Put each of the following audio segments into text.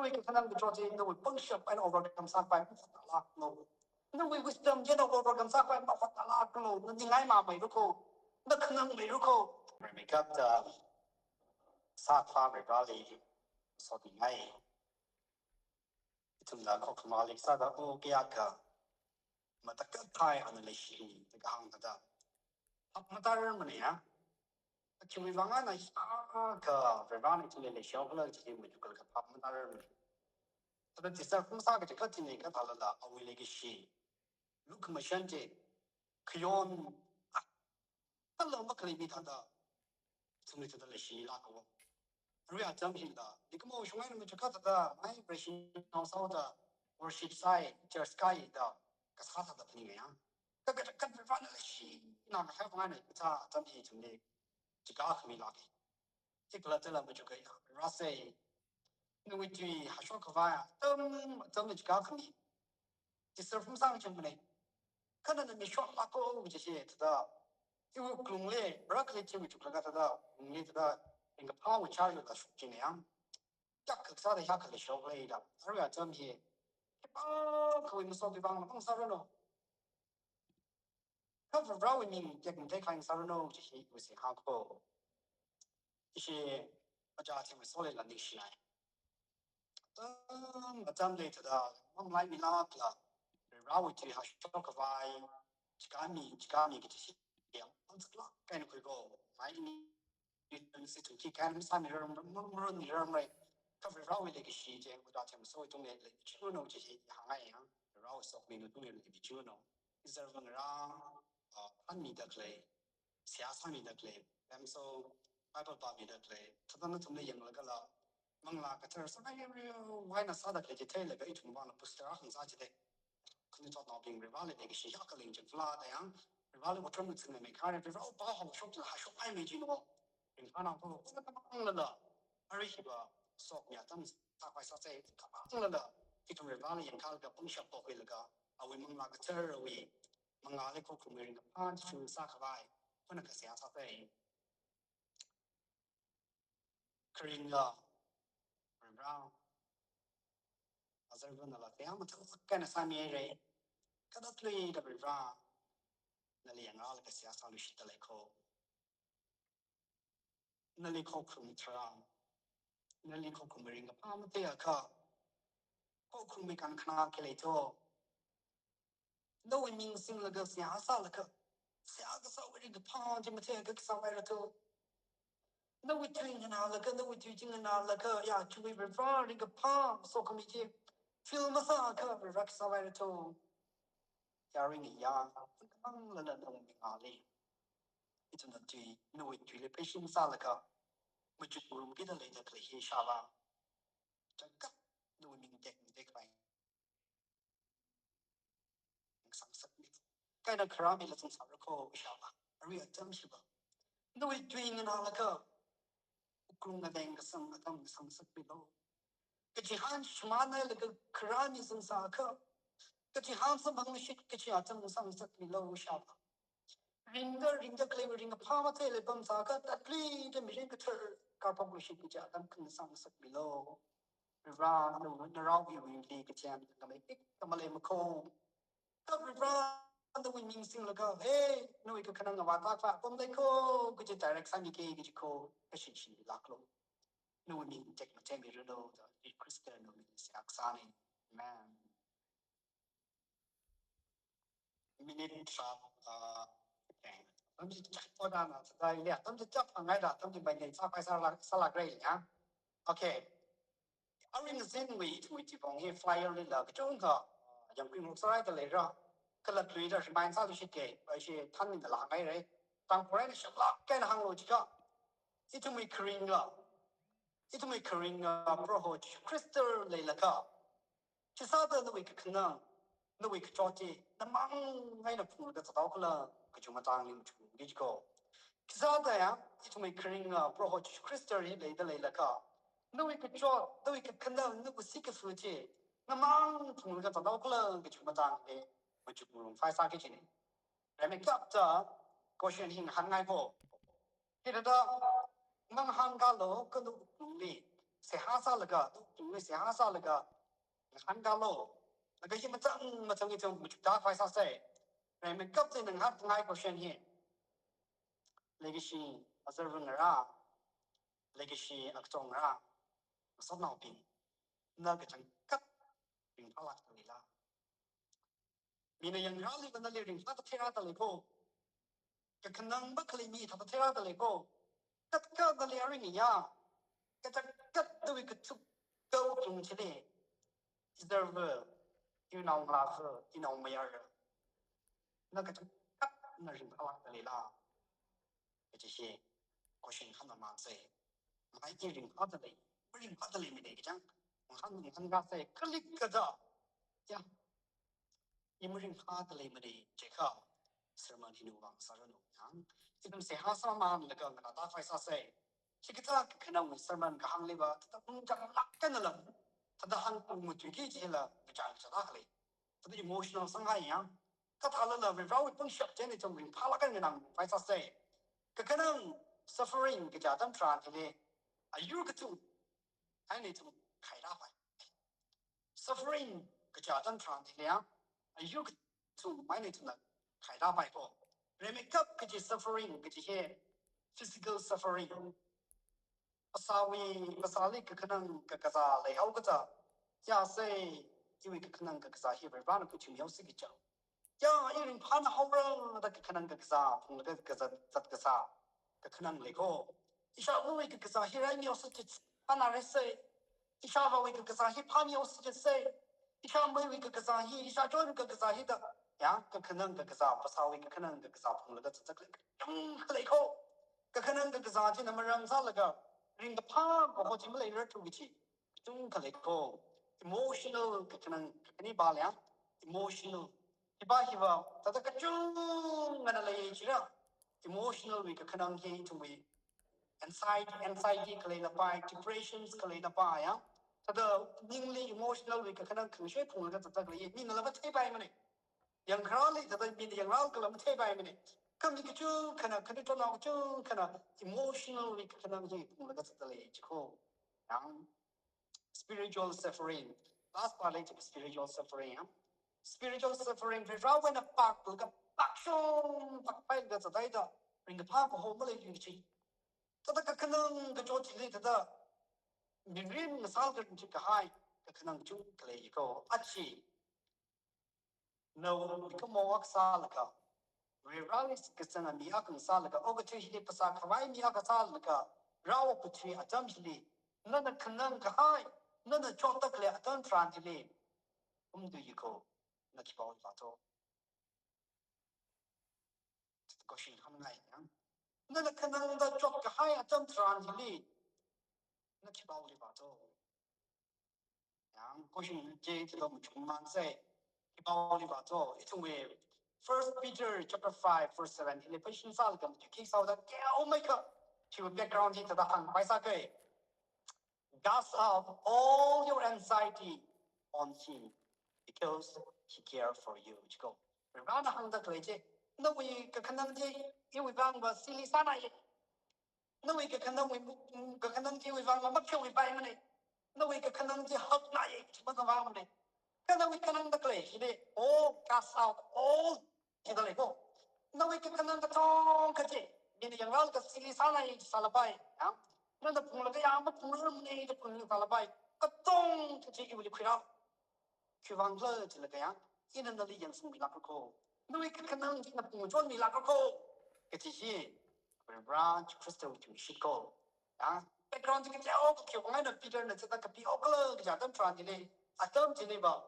no we can the no we function and overcome sa by no no we wisdom get overcome sa by no no ngai ma mai ko no kanang mai ko make up the sa fa mai rally so the ngai itum da ko malik sa da o kya ka mata ka thai an le shi the hang da matar mane ya actually wanga na ka verban to le show la ji mu ko ka pap matar mane tada tisa kum sa ka tin ne ka thala la awile ki shi look machine je kyon hello makali mi thada tumni tada le shi la ko ruya jam hin da dikmo shungai no ka tada mai impression no sa da worship sai church sky da ka sa thada ni ya ka verban le shi na ka fa ne ta jam hi tumni ji ka khmi la ki tikla tala mu ka ya rase no we ji ha sho ka va tam ji ka khmi ji ser fum sang chen ne kana na mi sho la ko ji she ta就公嘞，不可以就就那个的，你这个那个跑车有个尽量，价格啥的下可以消费的，而且整体，可以说对方弄啥了，可不让你这个看啥了，就是有些好过，一些我家庭说的历史来，我针对这个，我们来米拉克了，然后就还是这个外，几个米个这些，我这个干的会个，买你。是从去看三年你认为，可是绕回那个时间，我大家所谓中的就弄这些行业样，然后说明了中的那个就弄，是问让他米的嘞，下三米的嘞，咱们说800米的嘞，他当然从那赢了个了，蒙拉个这说哎呦，我那啥的给这退了个一重帮了，不是很啥子的，可能做到兵，然后那个学校个领就拉的样，然后我专门从那没看的，然后把好说这还说暧昧进哦。看到过，这个当然了，而且吧，说呀，咱们大块啥在当然了，这种人把人看个本小不会那个，啊，为蒙那个这儿为蒙那里口口没人个盘去啥个外，不能个啥啥在，可人个，人让，啊，这个那了，这样么头干了3年人，看到对的人让，那两个那个啥啥律师的来口，那里口口没吃啊。那里口口没人个盘么对啊个。ก็คงมีการคณาเกลิโตโดยมีสิ่งละก็เสียสาละก็เสียก็สาวริกพอจะมาเทก็สาวละตัวโดยที่งานละก็โดยที่จริงงานละก็อยากช่วยบริวารริกพอสก็มีที่ฟิลมาสักก็บริวารสาวละตัวยาริงยาตั้งละนั่นองมีอะไรอีตัวนั้นที่โดยที่เลเป็นสิ่งสาละก็มันจะรวมกันเลยจะเคลียร์ชาวบ้านจะกับโดยมีเด็กไปสังสรรค์该那克拉米了从啥子口晓吧？而且真是吧，那为对应那了个，公个那个生个他们生死比喽，个几行什么那个克拉米生啥个，个几行是帮些个几下真生死比喽晓吧？人家可以人家怕嘛，这里帮啥个，但里的没人个词儿，搞不过去个家，他们可能生死比喽。ra no ra vi vi li ke chen ka me ik ka ma le ma ko ka ra the winning sing la ka hey no ik ka na wa ta fa pom dai ko ku je direct sang ke ke ko ka shi shi la ko no ni tek ma chen mi ro do the christian no mi se aksani man minute trap tâm chỉ chắc có đàn là đây nè tâm chỉ chắc hàng ngày là tâm chỉ bệnh này sao phải sao là cái nhá ok ở bên trên we chỉ bằng cái flyer lên là cái chỗ đó yang quy mô sai cái này rồi cái là tùy ra是买啥都是给而且他们的哪个人当不然的是哪个的行路这个这就没可能了这就没可能了不然后 crystal 来了个其他的那位可能那位可着急那忙还能碰个知道个了个就嘛当领出这个其他的呀这就没可能了不然后 crystal 来了个那位个着那位个可能那个是个附近那忙碰个知道个了个就嘛当的我就不用发啥个钱然后夹着个选行行爱过记得的忙行个路个都努力 sehasa laga tu sehasa laga handalo laga hi macam itu mudah faisa say remake up din ngat ngai question hi legacy observing ra legacy akchong ra so nào pin na cái chẳng cắt pin phalak ni la mina yang rali bana le ring ta thera ta le ko cái khả năng bất khali mi ta thera ta le ko tất cả ta le ring ya cái chẳng cắt đôi cái chụp câu chung chỉ để observer you know la you know me are na cái chẳng cắt na ring phalak ta le la cái gì question không mà say mai cái ring phalak ta le ring phalak ta le mi để cái chẳng han ga say click cái đó ya imurin hata le mari cheka sermon hinu wang sarano yang ibn se hasa man le ka ta fa sa se chikita kana mu sermon ka hang le ba ta pun ja lak kan la ta da hang pu mu tu ki ji la bi ja sa da le ta da emotional sang hai yang ka ta la la vi ra wi pun shap chen ni chong rin pha la kan nang fa sa se ka kana suffering ka ja tam tran le ayu ka tu ai ni tu khai ra fa suffering ka ja tam tran le yang ayu to manage na khai da bai ko remake up cái suffering cái physical suffering asawi masali cái khăn cái kaza lấy hậu cái za ya say因为cái khăn cái kaza hi bai ban ku chim yau si cái chao ya irin phan hau ra da cái khăn cái kaza phung cái kaza zat kaza cái khăn lấy ko isha wo cái kaza hi rai mi yau si cái ana re say isha wo cái kaza hi phan yau si cái say isha mai cái kaza hi isha join cái kaza hi da ya cái khả năng cái sao sao cái khả năng cái sao phun là cái chắc cái lấy khô cái khả năng cái sao chỉ nằm trong sao là cái riêng cái pha của họ chỉ mới lấy ra được cái gì chúng cái lấy khô emotional cái khả năng cái này bao nhiêu emotional thì bao nhiêu vào ta cái chung cái này lấy chỉ là emotional vì cái khả năng gì chúng mình anxiety cái lấy là bài depression cái lấy là bài á ta những lý emotional vì cái khả năng khẩn chế phun là cái chắc lấy mình là bắt thấy bài mà này yang kali tapi bin yang lalu kalau mesti bayi ni kami kecil kena tu nak kecil kena emotional kena ni mereka setelah itu yang spiritual suffering last part itu spiritual suffering spiritual suffering berapa nak pak tu kan pak sung pak pai ke setelah itu ringga pak kau boleh jadi tetapi kena kecil jadi tetapi mirin misal kerja kahai kena kecil kalau itu aci no become more salaka we ralis kisana mi akun salaka ogatu hili pasa kawai mi akasalaka rawa putri atam hili nana kanang kahai nana chota kle atam tran hili umdu yiko na kipaw lato koshin hamngai nana kanang da chot kahai atam tran hili na kipaw lato yang koshin je to muchman say kipaw lato itu we First Peter chapter 5 verse 7 ile passion sal kam ki sau da ke oh my god to background into the hang paisa ke cast off all your anxiety on him because he cares for you chiko ran hang da kle je no we ka khanang je you we bang ba sili sana ye no we ka khanang we ka khanang je we bang ma phyo we bai ma ne no we ka khanang je hak na ye chima ka wa ma ne kana we khanang da kle ile oh cast out all kita leko, nawi kita nang katong kaje, ini yang lalu kesili sana ini salabai, ya, nanda pun lagi yang apa pun ini itu pun salabai, katong kaje ibu dikira, kiwang le je lagi ya, ini nanda li yang sumbi lakoko, nawi kita nang kita pun jual mi lakoko, kaje sih, branch crystal tu shiko, ya, background kita jauh kiwang ada Peter nanti kita kepi okle kita adam tranjile, adam jile ba,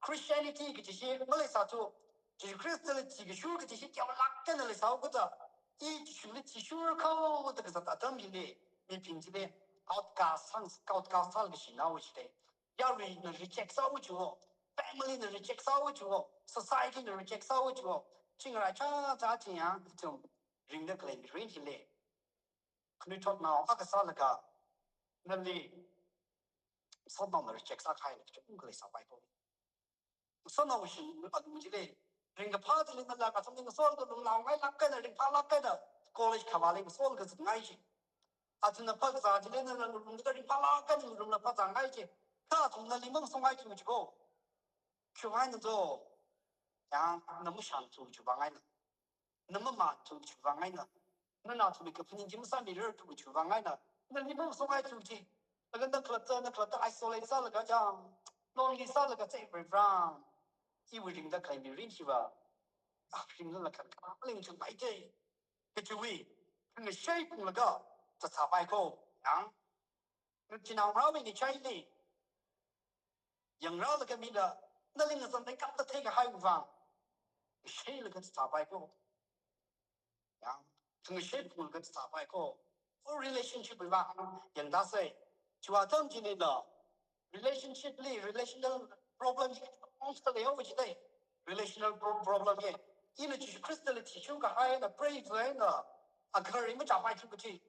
Christianity kaje sih, mulai satu Jesus Christ 的几个书个这些叫拉跟的来烧个的，一书的几书口这个是大证明的，你凭借的 outcast 上 outcast 上个洗脑我去的，要人能 reject 烧我就，family 能 reject 烧我就，society 能 reject 烧我就，进而咋这样这种人的个人人起来，可能说那那个啥那个，那里说到能 reject 啥开了，就不可以烧白不，说那我是我这里。ring the part in the laka something so the long I like the ring pala kada college kawali so the ngai 아침에 파자 지내는 놈들이 팔아가는 놈들 파자 가이지 다 동네 limong 송아이 주고 교환은 저 양 너무 샹투 주방아이는 너무 많투 주방아이는 너나 좀 이렇게 분인 짐산 일을 두고 주방아이는 너 limong 송아이 주지 근데 그것도 아이솔레이트 살가 장 lonely 살가 제 브라운 이 우리가 가이미 린치바 아 링을 가 링 바이 제 그주위 그 쉐이프가 저 사바이고 양 chỉ nào nói mình chơi đi, những đó là cái mình đó, nó liên quan đến cách thấy cái hai vàng, cái là cái xã hội của, cái là cái xã hội của, relationship với bạn, những đó sẽ, chúa trong chỉ nên là relationship li, relational problem, không phải là cái gì đấy, relational problem gì, ini là chỉ Christianity chúng cái hai là pray với là, cái người mới trả bài chúng cái gì,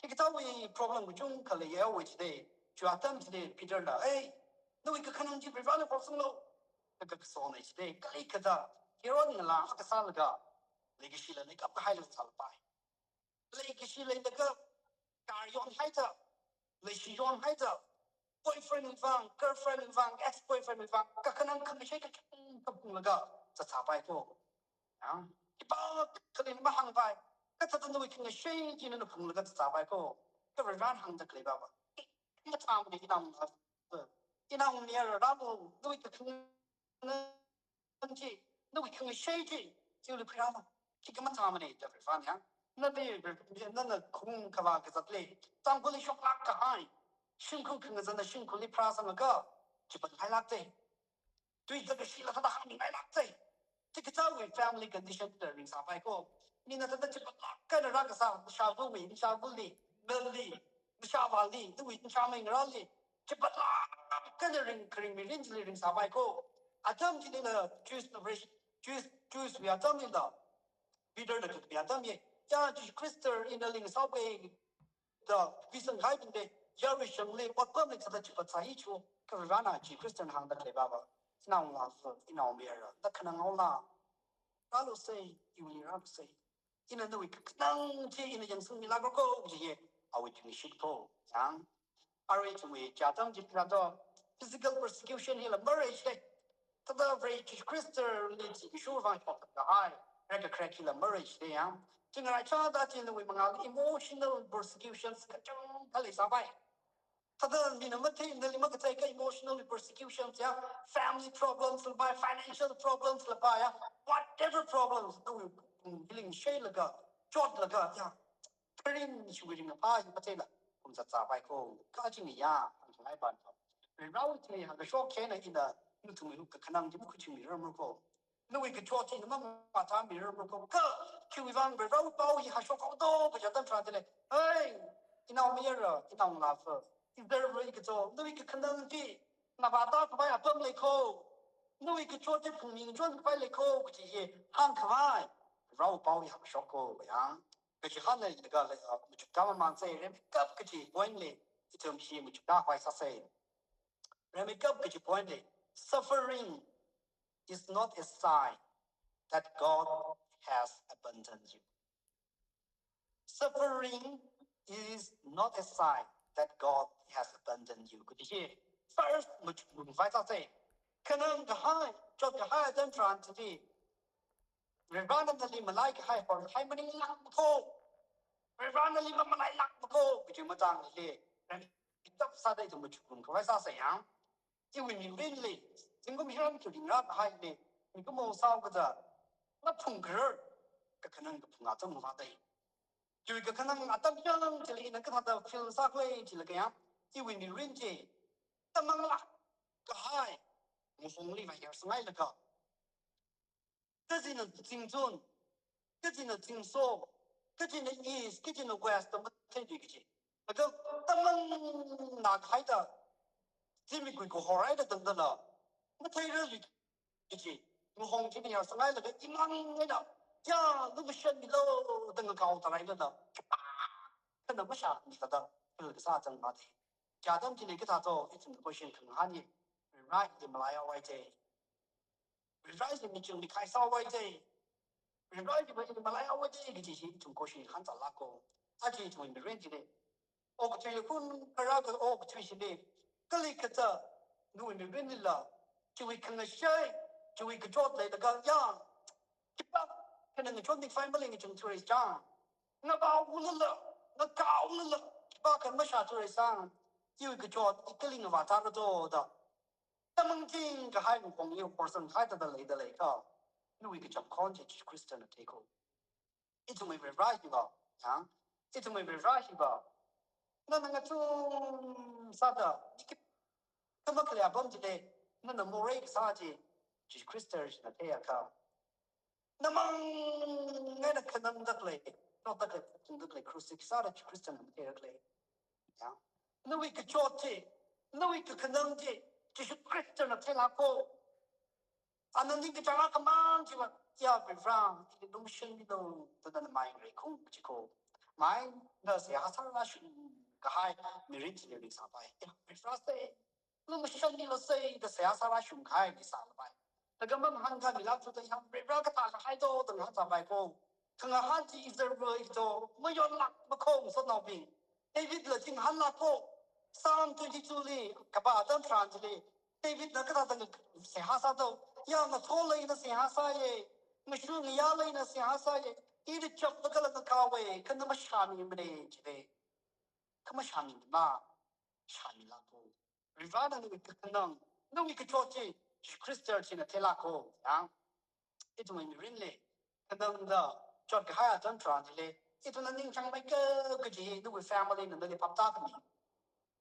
cái tao vì problem của chúng cái là cái gì đấy, chúa trong chỉ nên Peter là, 너희 그 하는 집을 봐도 벌써로 그 소원이 시대 그리그다 이런 라 그 살가 레기 실내 그 하이를 살바이 레기 실내 그 가yon 하이자 레시yon 하이자 boyfriend vang girlfriend vang ex boyfriend vang 그 하는 그 미세 그 분가 저 사바이고 이봐 그린 마항 바이 그 저도 너희 그 쉐이지는 분가 저 사바이고 그 란 항자 그래 봐봐 이 참이 이담 cái nào mình là đó luôn đôi cái gì đôi cái shade chỉ là phải làm cái mà tham này cho phải phán nhá nó đây nó là không cái vào cái gì đấy trong cái shop lắc cái hai xin không cái gì là xin không đi prasa mà cơ chỉ bắt hai lắc đấy tuy cái gì là它的行业hai lắc đấy这个在为 family condition 的人上班过你那它的这个跟着那个上下不为下不里能力下班里都为下面人里这不啦跟着人可能没认识的人上班过啊这么今天的 Jews 比较正面的 Peter 的比较正面这就是 Christian in the 领稍微的卫生海边的要为生理我本来他的这个在一处可是让那去 Christian 行的对吧吧那我老是一闹别人那可能我啦那都是有理那都是因为那位能这因为人生米那个够这些啊为听识破像而为成为家长就看到 physical persecution here marriage 的他的为就是 Christian 的几个书方说的嗨那个 curriculum marriage 的样这个来查到这为么个 emotional persecutions 个种他来上班他的你能不能那里么个在个 emotional persecution 呀 family problems 了吧 financial problems 了吧呀 whatever problems 都有领谁了个 job 了个呀他人去为这个怕不这了我们在咋办个搞起你呀很来办法然后这里还个小开呢一的你从那个可能就不去米人么个那为个做这个么把他米人么个个去为方个然后包一还说好多不晓得穿的嘞你那米人你那哪是Is there a cái chỗ nơi cái khả năng gì mà bà ta phải là bơm lấy khô nơi cái chỗ cái phụ mình chuẩn phải lấy khô cái gì hàng khải rau bao nhiêu sọc khô vậy cái gì hàng này cái là một chút cảm ơn say rồi cấp cái gì point này cái chỗ gì một chút đã phải say rồi mình cấp cái gì point này suffering is not a sign that God has abandoned you suffering is not a sign that God has abandoned you. Cái gì? First, mình phải sao thế? Khả năng cái hai, cho cái hai dân tràn thì gì? Rồi ra nên là mình lại cái hai phần hai mình lắc một cô. Rồi ra nên là mình lại lắc một cô. Cái chuyện mà chẳng là gì? Rồi tập sao đây thì mình phải sao thế hả? Chứ mình bên lì, chính có mình làm kiểu đình ra hai lì, mình có màu sao cái đó, nó phùng cửa, cái khả năng cái phùng áo trong một phát đây. Chứ cái khả năng ở tâm chân chỉ là cái thằng phil sắc quay chỉ là cái á chỉ vì mình riêng chỉ tâm năng là cái hai một phong lý phải hiểu ngay là cái gì là chính chuẩn cái gì là chính số cái gì là east cái gì là west mà thấy gì cái gì mà cái tâm năng là cái đó chỉ mình quỳ cổ hỏi là từng là mà thấy được gì cái gì một phong chỉ hiểu ngay là cái im lặng ngay đó ya lúc mà xem video từng cái câu tại đây đó cái nó mới sao như thế đó cái sao chẳng mà thế家长今天给他做一整个question很罕见 right 就没来要外界 right 就没经历开烧外界 right 就没来要外界个这些一种question很早那个 Aji to in the range today. Oh, to you kun Karaga, oh, to me. Kalikata, no in the Vinilla, to we can share, to we could drop like the gun yarn. Keep up, and then the 25 million to his John. Naba Wulilla, the cow Lilla, Baka Masha to his son. You could drop the killing of a Tarado. The monkey, the hiding from you person, hide the lake. No, we could jump contact Christian take over. It's only right about, yeah. It's only right about. No, no, no, Sada. Come up here, bum today. No, no, more excited. Just Christians, the pay account. No, man, never can the not the crucifix, Christian and pay clay. Yeah. No, we could short it. No, we could condemn it. Just Christian and tell our call. And then the Java command, yeah, be from the notion below the mind recall. Mine does the Hasarash Gahai Miriti Sabai. If I say, Lumission, you say the Sayasarashum Kai is Salabai. The government Hanga belongs to the young Rakata, Haido, the Hazabai go. Tangahanti is the road to Mayon Lak Macomb, so no being. David Latin Hanako, Psalm 22 Lee, Kabatan Translate. David Nakata Sehasado, Young Tola in the Sehasaye, Mashun Yala in the Sehasaye, eat a chop the color of the carway, Kanamashani in the day today. Kamashani, Ma, Shani Lapo. Rivada with Kanam, no, we could talk to Christians in a Telako, it will be really. And then the Jot Haya don't translate. It will not chang make a good do with family and the Paptaki.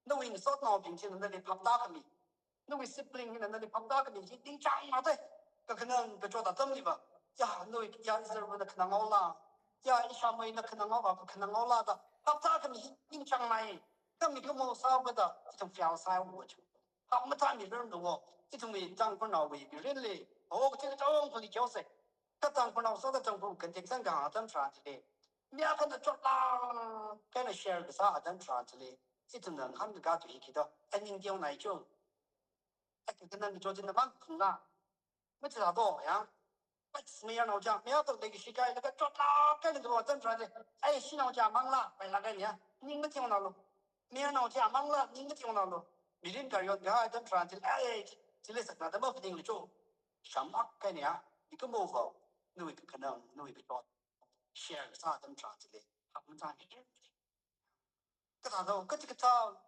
No, in sort of in the Paptaki. No, we sibling in the Paptaki, ding chang mother. The Kanan, the Jota Tumliva. Ya, no, ya is there with the Kanangola. Ya, Ishamay in the Kanangola, Kanangola, the Paptaki, ding chang mai. Come, you more south with the Fiao Sai watch. How much time you learn the war? It will be done for now. We really. Oh, take it on for the Joseph. Các tăng quân số các政府肯定上岗等传起来，你要看到做啦，跟那 share 个啥等传起来，这种人他们家就去到，哎，人家来就，哎，跟那你做真的蛮苦啦，没知道多呀，不是没有老家，没有到那个世界那个做啦，跟那个等传的，哎，新老家忙啦，为那个呢？你没听到咯？没有老家忙啦，你没听到咯？别人家要他等传起来，哎，这类事那怎么不定了做？什么概念啊？你根本不。no, we could no, we could not share the side and translate. Happen time here. Katado, Katikata,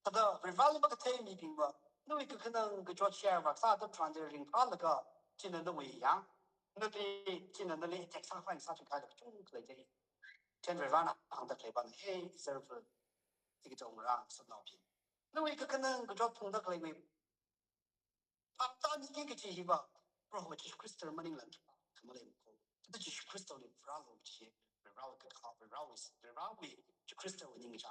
the revival of the meeting, no, we could not share what side of translating Palaga, Chin and the way, young. No, the Chin and the late Texas find such a kind of chunk lady. Ten Ravana on the clay, but hey, serve it on around, so no. No, we could drop from the clay. After the Kinkichiva, bro, which is Crystal Moneyland. The crystal in Bravo, the railway, the crystal in English.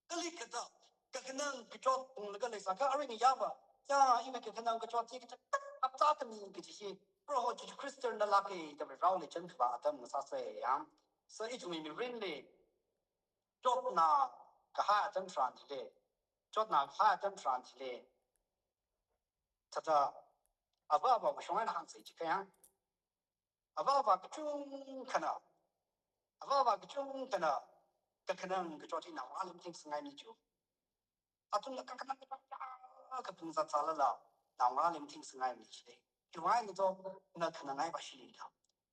The lick it up. Kakanan, Pichot, the Galisa, Aring Yava. Ya, you make a canal, take it up, talk to me, bro, the crystal in the lucky, the railway, Gentva, them, Sase, so it will be really Jotna, Kaha, them translate. Jotna, Ha, them translate. Tata, Ababa, Shwan Hansi, Japan. Ababa, Chung Kana. Ababa, Chung Kana. The Kanan, the Jotina, all the things I need you. Atun Kakana, Kapunza Salala, now all the things I need you. You want to talk, not Kanai Bashilita.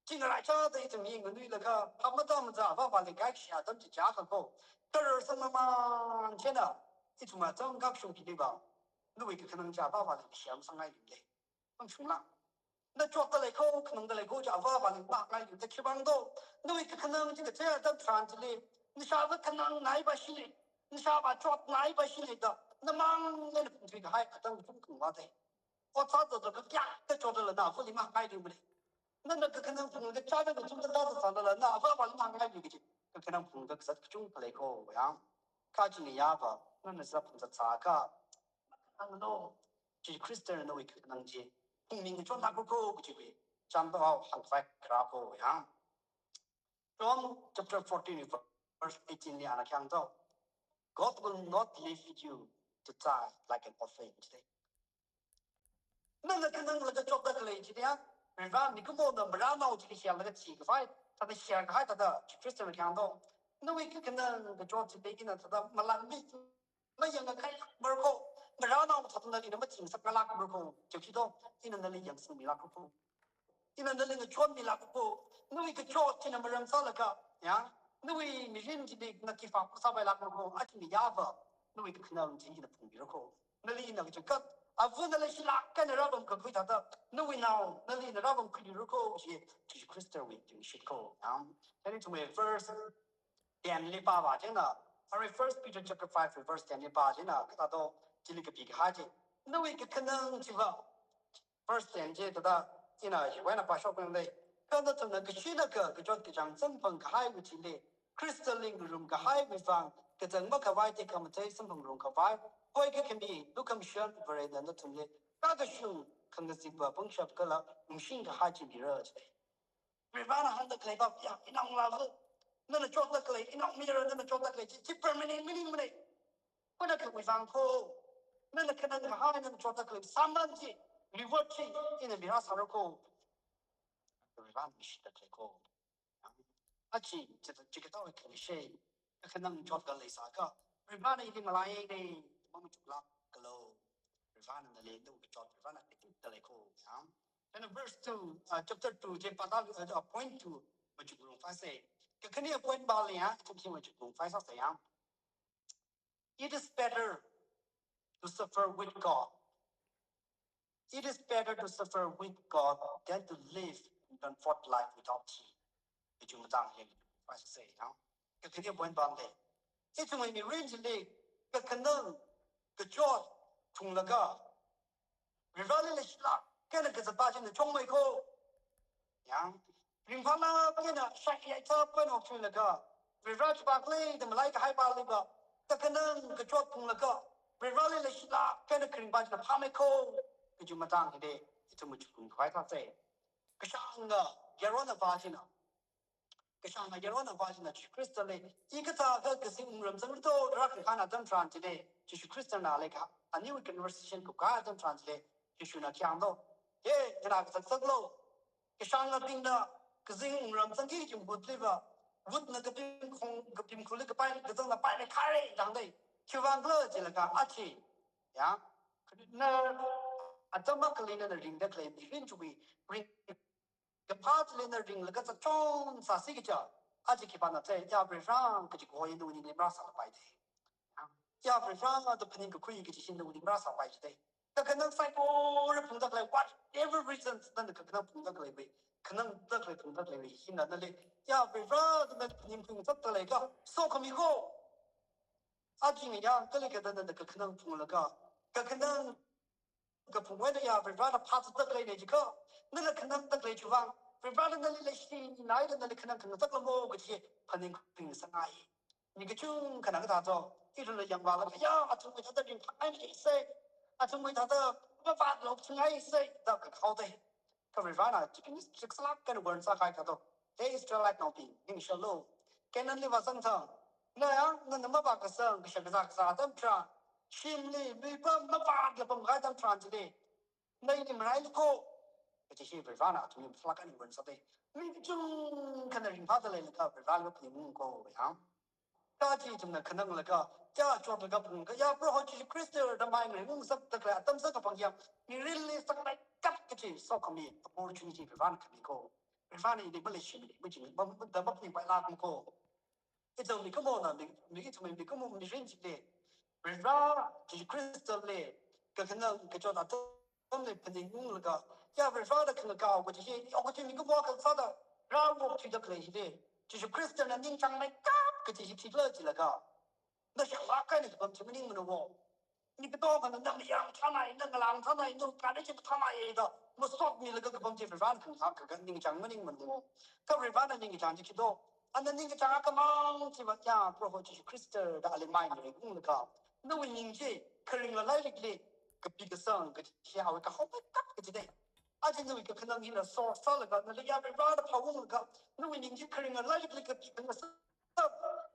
Tinaracha, they to me, when we look up, Hamadam, Ababa, the Gaxia, don't you Jacko? There are some man, Chena. It's my tongue Gakshu Kidiba. No, we can Java, the Sham Sangai. I'm sure. The chocolate like Coke, and the Lego Java, and back like the Chibando. No, we can to the chair that translate. Nishava Kanan Naibashili. Nishava drop Naibashili. The man let it be high at them from what they. What's out of the cat, the total enough, fully my hiding with it. None of the Kanan from the child of the dollars on the now, about my hiding. The Kanan from the Junk Lego, young. Kajini Yava, none is up in the Taka. I don't know. Christian, no, we can Nanji. Meaning, John Nabucco, which we jump out and fight Crapo, yeah. John chapter 14, verse 18, the Anakanto. God will not leave you to die like an orphan today. None of the job that lady there, Revan Nicomo, the Brano, to the Shell, let's see, fight. 他的想开他的Christian 听到，那为个可能个做起来呢，他的马兰米，那样个开门口，不然呢，他那里那么紧，什么拉门口就知道，你那里样是米拉口，你那里个穿米拉口，那为个做起那么人少了个呀，那为米人起来那地方不上白拉口，而且你哑巴，那为个可能进去的碰米口，那里那个就个。啊，不那里是拉，跟着让我们可以他的，那为nào那里让我们可以入口是就是 Christian 为就是 口啊，那里成为 verse 点里八吧，真的，而 First Peter chapter 5 verse 点里八真的，他都这里个比个哈子，那为个可能这个 first 点这他的，真的喜欢那把小朋友嘞，看到从那个去那个叫个讲正方个海位之类，Crystal link room 个海位方，个怎么个外地他们在正方 room 个外。Koi ke kemi lukam shan vare na tumle kaga shun kanga ziba bungshap kala machine ka haji ni raj rivana handa klay ba ya inang la na na chot la klay inang mi ra na chot la klay chi permanent meaning mane kona ka wi fang ko na kana ka ha na chot la klay saman ji reward chi ina bi ha sa ko rivana mi shi ta klay ko achi chi ka ta ka ni she kana chot ka le sa ka rivana idi malai ni mong chukla kalo Rivana na le do chot Rivana te le ko ya and verse 2 chapter 2 je pada point 2 ma chu group fa se ke kani point ba le ya chum chi ma chu group fa sa se ya it is better to suffer with God it is better to suffer with God than to live an comfort life without Him ke chu ma dang le fa se ya ke kani point ba le ke chu ma mi range le ke kanang ke chot chung la ga Rivali le shla kana ka zabaji na chong mai ko yang rimhala kana shaki ai ta pa no chung la ga Rivali ba kle de malai ka hai ba le ba ta kana ka chot chung la ga Rivali le shla kana kring ba na pa mai ko ka ju ma tang de itu mu chung khwai ta se ka shang ga yarona ba ji na ka shang ga yarona ba ji na Crystal le I ka ta ga ka sing ram zang to ra ka kana dam tran ji de ji Crystal na le ka a new conversation ko ka dam tran ji Yeshu na kyang do, ye yana ka sak lo, ke shang na ping na, ke zing ram sang ki jum but liva, but na ka ping khuli ka pai ka zang na pai na kare dang dai, chu wang le ji la ka achi, ya, na atama ka le na ring da claim ring chu bi ring ka part le na ring la ka sa chong sa si ki cha, achi ki pa na tsai ya bre rang ka ji ko yin du ni ne bra sa pai de. Ya bre rang da pning ka kui ki ji sin du ni bra sa pai de. The canal cycle punta like whatever reasons then the canal punta like canal duck like punta like in the lake. Yeah, we run the nim punta like so come you go. Ajin ya, Kalika than the canal punga. The canal the punga ya, we run a part of the lake you go. Then the canal the lake you run. We run the lake night and the canal can the more with you, punning things and I. Nigachun can I go. Even the young Walla, yeah, I took it other in time, he said. I told my daughter, what about love tonight? Say, Dr. Howdy. Caravana, chicken is 6 o'clock and burns a high cattle. They is still like nothing, in shallow. Can only was some tongue. No, none of my son, Bishop Zaxatam Tran. Shimley, we bump the part of them right on Tran today. Made him right go. But he Rivana to him flock and burns a day. Maybe June can ring father in the cup, Rivana to him go, yeah. 大体怎么可能那个家做这个朋友呀？不好就是 Crystal 的买人是这个，但是个朋友，你 really 上来干个去，少可米，opportunity 比方可米个，比方你不来学的，不行，不得不明白拉个个，一种你个么呢？你一种你个么你认识的，比方就是 Crystal 嘞，个可能个叫他都没朋友那个，呀，比方的可能搞，我这些，我这你个我个啥的，让我去的可以的，就是 Crystal 的人长来干。个这些提了起来个，那想法干的个什么人们的我，你不到可能那个样他那那个狼他那弄干的就他那一个，我说你那个帮这份饭可他个那个讲么人们的，个份饭的那个讲就去到，啊那那个讲个忙去吧呀，不好就是 Crystal 的阿里买的那个，那为人家客人来了个个比个生个下午个好不干个之类。而且那个可能你那少了个，那个要被挖的跑问个，那为人家客人来了个比个生。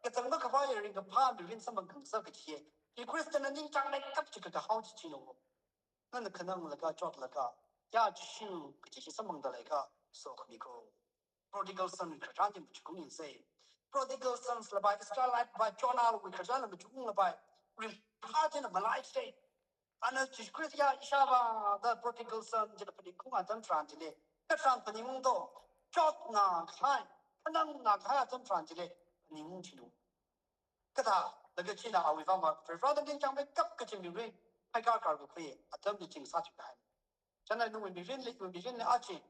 个怎么个发言人个怕别人什么更色个些，你 Christian 你将来搞这个好几千咯，那可能那个做那个，呀就是个这些什么的那个说可米个， prodigal son ka ran jim chu yin say prodigal sons la by Israelite by Jonah we ka ran chu la by rim ha jin ma lai say ana chi Christia ishaba the prodigal son je the padi ku adam tran jile ka tran pani mung do chot na khai anang na khai adam tran jile ni mung chi lu ka ta la ga chi na awi fa ma rather than jang be kap ka chin ri hai ka ka ku ye adam ni ching sa chu kai chana nu we bi rin le a chi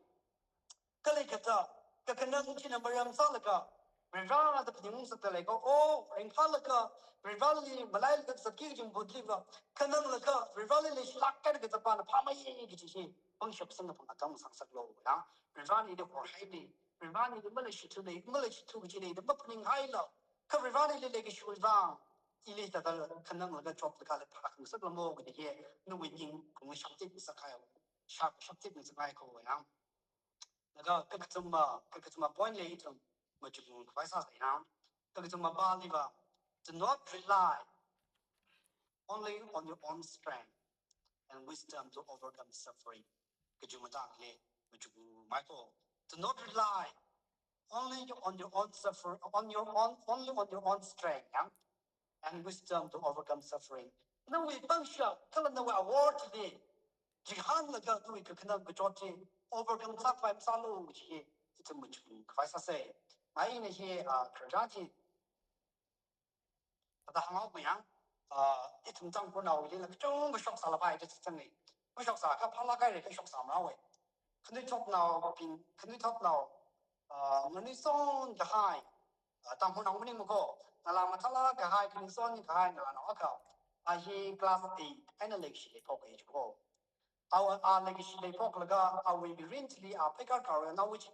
ka le ka ta ka ka nang chi na maram sa la ka Rivara the Pimum Satellego, oh, and Falaka, Rivali, Malay, Saki, Budliva, Kanaka, Rivali, Laka, get upon a Pama, bunch of Singapore, Adam Sansaglo, Rivani the Horhidi, Rivani the militia to the militia to the bubbling high low, Rivani the legation was wrong. Elita Kananga drop the color park and Saglamo with the hair, no winning, Kumishati, Sakai, sharp, shoptic, and Sakai, naga kakatuma point later majubu kwaisa sayang kakatuma baliva to not rely only on your own strength and wisdom to overcome suffering kajumata le majubu Michael to not rely only on your own suffer only on your own strength and wisdom to overcome suffering no we function tell them we award today jihad naga tu ikakana gajoti overcome suffering salu ji it's a much kwaisa say mai ne he krajati ta hangau me yang itum tang ko naw le la chong shok sala bai de chang ni ko shok sa ka phala kai re ka shok sa ma we khni chok naw pin khni thok naw ngani song ga hai tang ho naw ni mo ko na la ma thala ga hai khni song ni ga hai na na ka a he class 8 analysis le ko ke ko our legacy le ko ga our we recently pick out our now which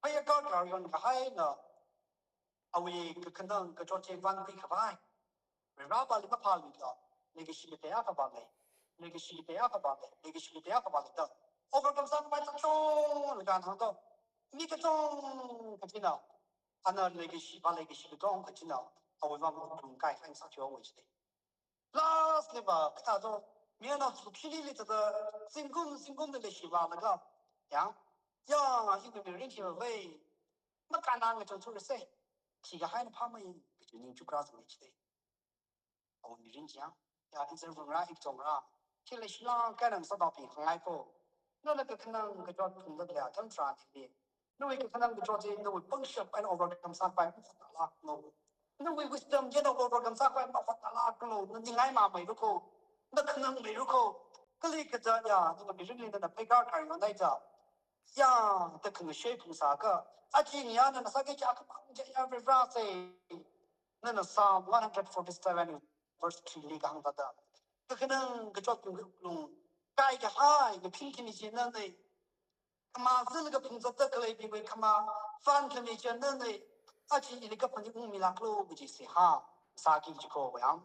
pick out our ga hai na awi kanang ka choche van pi khabai ra ba li pa phal mi ta legacy le ya ka ba le legacy le ya ka ba le legacy le ya ka ba le ta overcome sa ba ta chong le kan to mi ka chong ka tin na ana legacy ba legacy le dong ka tin na awi va mo tum kai fan sa chyo wi chi last le ba ka ta to mi na su khili le ta singum de le shi ba la ga ya ya yi be rin chi wei ma ka na nga chong chu le se chỉ có hai năm mươi cái chuyện như chúng ta thường nghĩ đấy, ông nhìn rằng ya in server ra ít trong ra, khi lấy lang cái năng sao đó bị không ai cô, nó là cái khả năng cái chuyện cũng được là thâm trà thì nó cái khả năng cái chuyện nó bị bung sập anh overcome sát phải không phải là nó bị wisdom chứ đâu overcome sát phải không phải là nó như ngay mà màyรู้nó khả năng màyรู้cái này cái chuyện ya nó bị riêng lên là phải cả cái nó này chứ ya the khung shape khung sa ka aji ya na sa ke cha ka ya vibra se na na Psalm 147 verse 3 li gang da da ka kana ka chot lu kai ka hai ka phi ki ni chen na nei kama zil ka phung za ta ka le bi we kama fan ka ni chen na nei aji ni ka phang ni mi la klo bu ji se ha sa ki ji ko ya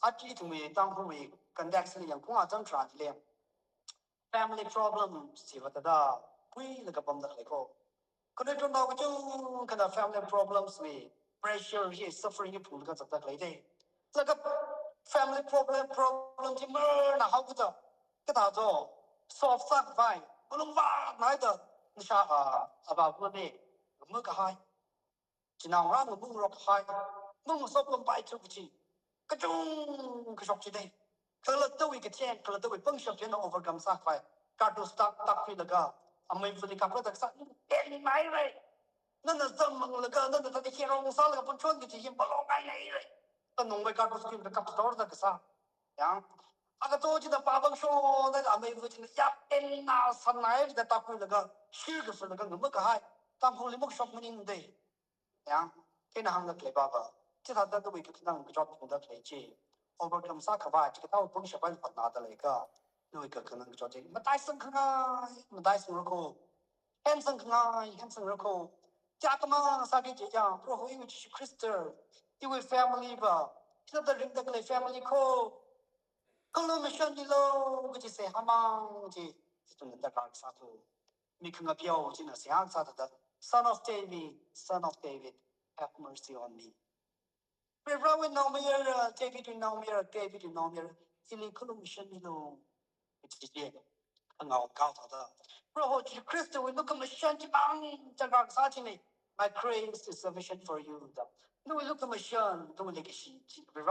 aji tu me tang hu we context ni yang ko a chang tra ji le family problems si va da quy là cái vấn đề ko có nên trong đó cái chung cái family problems về pressure về suffering cái phụ cái rất là đấy là cái family problem thì mà là how cái đó cho solve sát vai có lúc vả nói được như sao bảo vấn đề mới cái hai chỉ nào ra một bước hai mung số con bài chụp chỉ cái chung cái sọc chỉ đây cái là tôi cái chuyện cái là tôi bưng sập trên nó overcome sát vai cả đồ stuck tắc phi là cái amai vừa đi cặp với đặc sắc đen máy vậy nên là dâm măng là cái nên là cái chuyện ông sao là con chuột cái chuyện bao lâu ngày này vậy cái nông người cả đồ skin cặp store là cái sao ya aga to chỉ là ba băng số那个amai vừa chỉ là giáp đen nào sân này cái tắc phi là cái siêu cái phần là cái người cái hai tam phong lên mức shop mình đây ya cái nào hàng cái bà bà chỉ là đó tôi cái năng cái job cũng được lấy chi overcome sa cái vai chỉ cái tao bưng sập anh phát nada lấy cái nuôi cái năng cái job mà tại sao không ai mà tại sao không em sang không ai em sang không cha cái mà sa cái gì ya pro hoi với Jesus Christ yêu family bà chỉ là riêng cái family ko không lo mission đi lo cái gì sẽ ham gì chúng ta đang sao thôi mình không có biểu chỉ là sáng sao đó son of David have mercy on me we know me David we know me David we know me ili không mission đi lo cái gì ngào cao thọ đó rồi họ chỉ Christ will look at mission chỉ bằng chẳng hạn sao chỉ này my grace is sufficient for you đó nó will look at mission nó will lấy cái gì chỉ rồi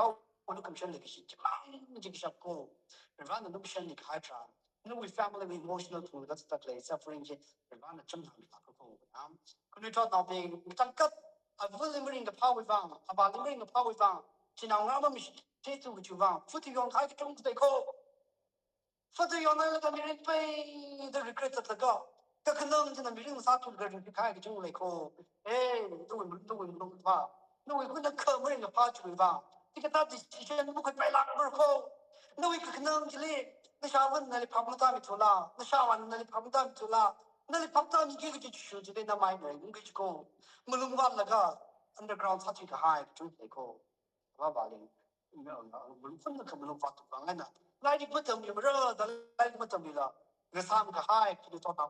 look at mission lấy cái gì chỉ bằng chỉ cái sao cô rồi nó mission lấy cái tra nó will family emotional through that's the place suffering chỉ rồi nó chấm hàng là cô còn nếu cho tao về chẳng cất à vừa lên mình cái power vàng à bà lên mình cái power vàng chỉ nào ngã mà mình thế tu cái chú vàng phút thì用开个中的口否则原来那个别人背的 regret 这个，这可能就那别人啥图个人去看个种来看，哎，都会弄吧，那会可能可没人个怕出吧，这个到底之前不会白拉不可，那会可能这里那啥问那里跑不到米出啦，那啥玩那里跑不到米出啦，那里跑不到米这个就去这里那买的，你可以去讲，没弄完那个 underground 它这个海种来看，我把的，没有啊，我们分的可不能发图方案呐。来你不怎么热的，来你不怎么了？那三个海可以做到，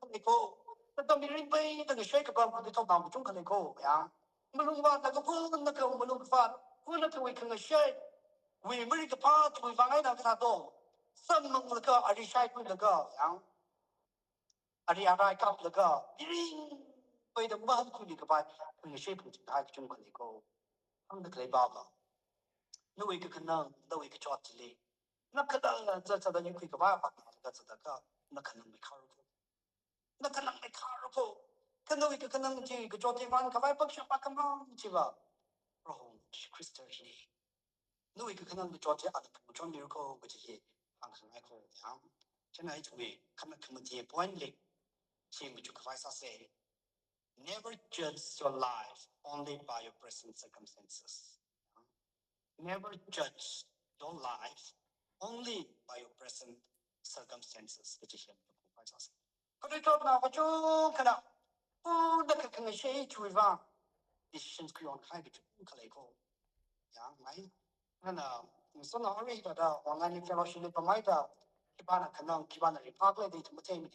可以过。那到别人背那个水个帮可以做到，中可以过呀。没弄完那个不那个没弄发，不那个会看个水，为没个怕会放在那个他多，什么那个阿里晒过那个呀，阿里阿来搞那个，别人背的不很苦那个吧，那个水不就还中可以过，他们可以包个，那为个可能，那为个做之类。那可能这的你可以个办法，那这个那可能没考虑过，那可能没考虑过，可能一个可能就一个昨天晚上开不去把干嘛去吧，然后去 Crystal 里，那一个可能昨天啊，不装留个这些放上来个样，现在一种诶，可能他们这 point 里，先不就开始说 ，never judge your life only by your present circumstances. Never judge your life only by your present circumstances. Cái chuyện của cô phải sao? Có đôi chỗ nào có chỗ cái nào? Đã cái người sẽ chui vào decision cứ on khai cái chuyện cái này cô, ya ngay nên là số nào ở đây đó online fellowship của mấy đó khi bạn là khả năng khi bạn là report lại thì chúng ta thấy mình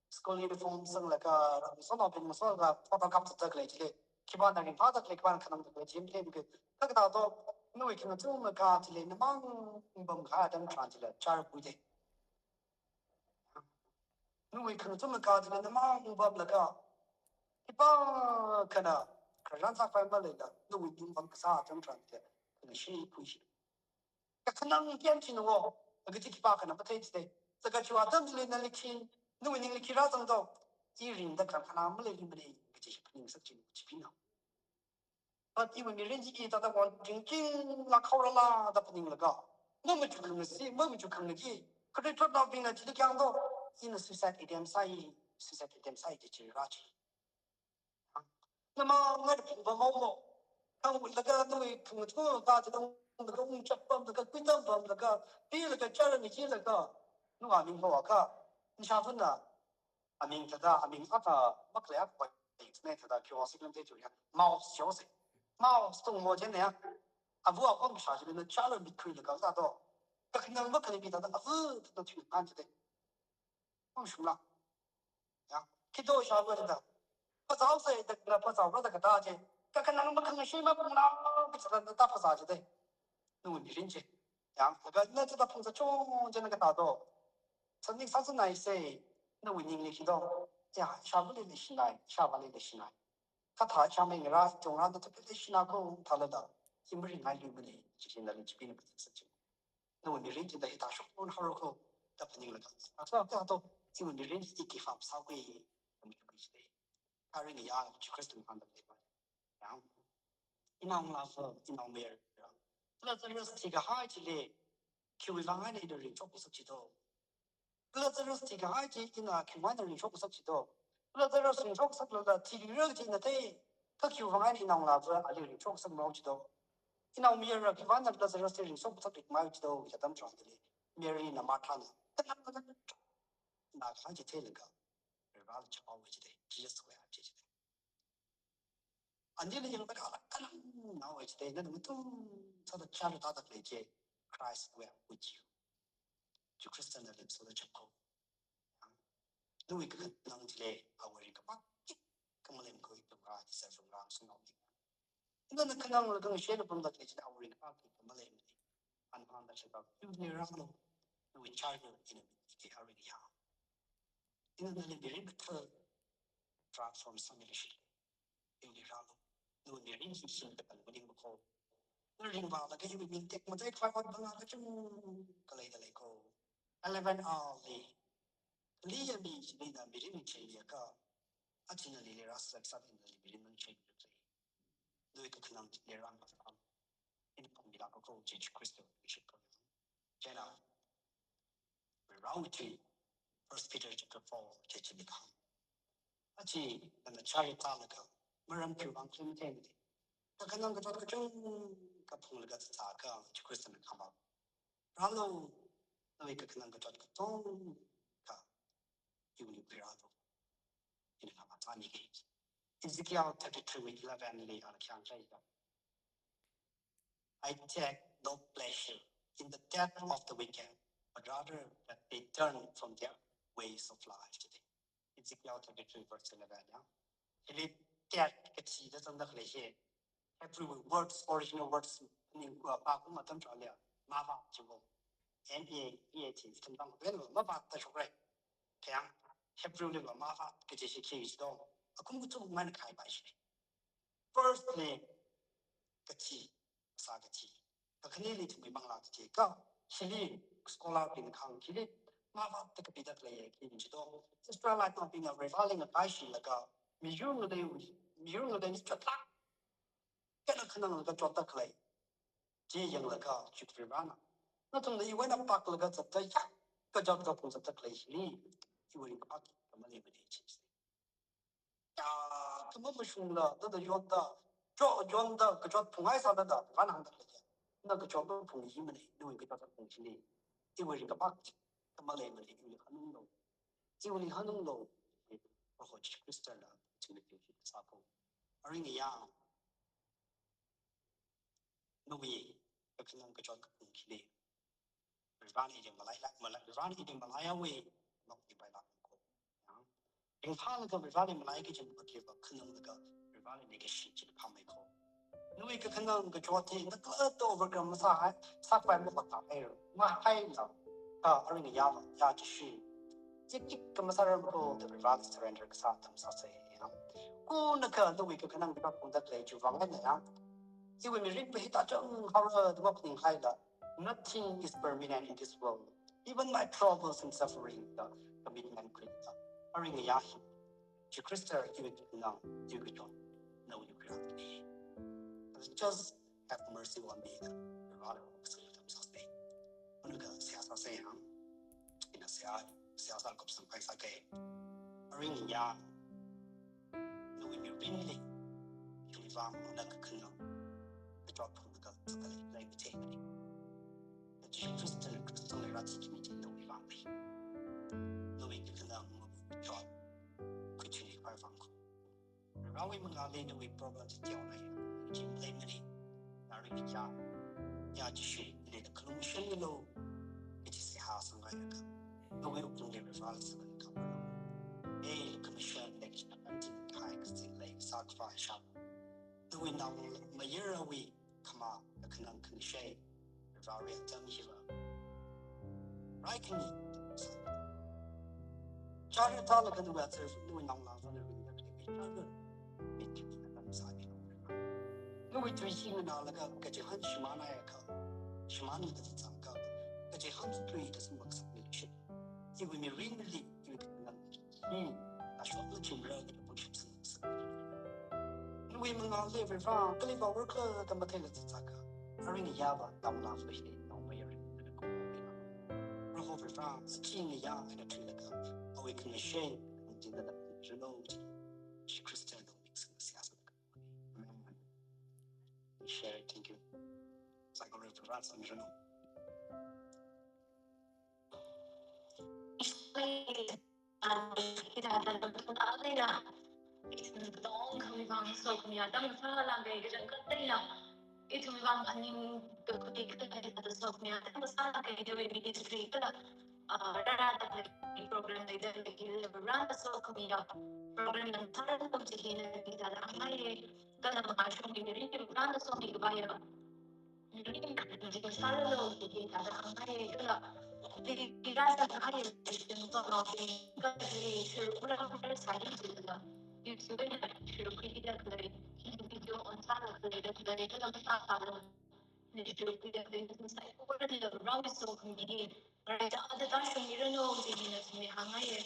school uniform xong là cái số nào bên số là photocopy tất cả lại thì khi bạn là report lại khi bạn khả năng được chiếm thêm cái đó đó nuôi khi mà chúng mà cả thì nó mang bầm khá đang tràn thì là char bụi đấy nuôi khi mà chúng mà cả thì nó mang bầm là cả khi bạn cái nào cái rắn sắc phải mà lên đó nuôi những bầm cái sao đang tràn thì cái gì cũng gì可能变成我那个这个把可能不太记得，这个就话等着那里去，因为那里去哪种到，一人的看看他们那里没得，这些肯定是进去平了。啊，因为没人去，他在往正经那考了啦，他不能那个，我们就看个戏，我们就看个戏，可是做到病了，记得讲到，因为水赛一点就拉去啊。那么我的平凡毛毛，看我那个因为看我错大这种。那个物质方那个规章方那个，比那个家人的些那个，侬阿明我看，你想分的，阿明他的阿明他的没个来过，那他的给我是跟这就样，猫小事，猫送我钱呢，啊我光啥子那家人你可以那个啥多，他可能我可能比他的他都去安着的，放手了，呀，去多少个的，不早些的那不早个那个大姐，他可能我可能谁嘛不啦，不知道那打不啥子的。那问题人家，呀，那个那知道碰着中间那个大道，曾经发生那一些，那问人的去到，呀，下不来的西来，下不来的西来，他下面个啦，中央的这个的西那个他那的，也没人爱留不的，就是那里这边的不事情。那问题人家的一大手，我好好口，他不能那个，啊，这大道，就问题人家一给发烧鬼，我们就可以的，他人家呀，去 Kristen 看的对吧？然后，一拿我拉夫，一拿没人。那这就是这个海子嘞，去为方案的人做不是几多。那这就是这个海子，那去玩的人做不是几多。那这就是人做不是了，体育热的那对，他去方案的那老子啊，人做不是毛几多。那我们也是去玩的，那这就是人做不是的毛几多，就这么装的嘞。没人那马他呢，那海子太那个，把它吃饱为止的，几十块这些的。안되는 일을 하나 나와 있을 때 나는 또 저도 차를 닫아 이제 Christ were with you. 주 크리스천의 립소를 접고 누이 그 능지에 아우리가 막 그물림 거의 또가 있어서 랑 순간이. 이거는 그냥 그 쉐를 본다 되지 아우리가 막 그물림 안 한다 제가 유니라고 누이 차를 이는 이게 하루야. ina na le biri betul transform sama le shi ini ralo nu ne rin si sin de kan mending ko nu ring ba la ke yu min tek mo dai khai wat banga ka chung ka le ko 11 hour le li ya mi si ni na biri mi che ya ka a chin le le ras sak sak in le biri mun che de ple nu ka khnam le ram ba am in pom bi la ko Jesus Christ shi ko jena round 3 First Peter chapter 4 che ni kham a chi na cha ri ta la ka maram ki bang klim te ni ka kanang ka tot ka chung ka phung la ka ta ka Jesus Christ na kham ba ralo nu ka kanang ka tot ka tong ka yu ni bi ra do in na ma ta ni ke Ezekiel 33:11 le ala kyang chai da I take no pleasure in the death of the wicked, but rather that they turn from their ways of life today. Ezekiel 33:11. Yeah. If it get the some the cliche, every words, original words, in Pakuma Tantralia, Mava Chivo, NPA, some down when Mava Tashuray, Kang, Hebrew liver Mava, Kitishi Stone, a Kumutu Mankai by she. First name, Kati, Sagati. The Canadian to be Bangladesh, go, Chili, scholar in the county, Mava, the capital play, in Chido, just try like not being a reviling a Bashi like a Mijun, they used to attack. Get a cannon like a drop the clay. Jay young like a shoot Rivana. Not only when a buck like a Tata, the job of the clay, you will in pocket the money with agency. Ah, come over soon, the Yonda, Jonda, the job from I saw the 100. 那个叫不同意们嘞，因为给他的同情嘞，因为这个把他们来们嘞，因为很弄喽，因为很弄喽，我好去 Kristen 了，这个就是啥个，而你呀，那位个可能个叫个同情嘞，让你就让你就马来亚位，那你白拉个，啊，因他那个让你马来个就不给个，可能那个让你那个事情他没考。因为可能个昨天那个都不跟我们啥关不打牌了，我还了啊，而那个呀就是这个么啥人不的 reverse surrender 个啥他们啥子呀？我那个都为可能个碰到来就放在那样，因为没人被打正好了，怎么不能害了 ？Nothing is permanent in this world, even my troubles and suffering 的 commitment 可以的，而那个呀，就 Christian 因为可能这个叫 no 就不让你。Just have mercy on me. The God of sustain. Unuka siasa sayang, ina siasa kop sampai sakai. Aring ya, no we really, you vam unak kena. The drop from the God sakali like the take. The Christian le rati kimi no we vam li. No we kena job. Kuchini kwai vam ko. Rawi mengalami no we problem to tell na ya. Jim blame ni. Aring ya jishi le the conclusion lo. It is the house and like the way of the revolves and cover. A commission next to hikes in lake sacrifice shop. The wind down my year away, come on, the canon can shade, the various dumb hill. Right me. Charter Talaga the weather, doing on love on the window, it can be a side. No way to see an alaga, get your hand Shimana echo. Shimani doesn't sound up, but your hand tree doesn't work so much. It will be really you can I shot the children in the bushes. Women are living from the live over the materials. Aring Yava, dumb laugh with it, no way in the cold. Rohover France, king young and a tree like a awakening shame until the genealogy. She Christian mix in the siasa. Share it, thank you. Psychological rats on the Long kami bang so kami adam sa lang kay gajan katay na ito mi bang aning kutik kay sa so kami adam sa lang kay dewi ministry kala rara da program na ida kay rara so kami na program ng taran ko sige na kita da may kana makasyon ni rin rara so kami baya rin sige sa lo sige da may kala di rasa kaya untuk nopi kali suruh orang sari juga YouTube nya suruh kita dari video on sana dari dalam tahu dari suruh kita dari saya pun ada rawi so kami ada tak sendiri no di sini hangai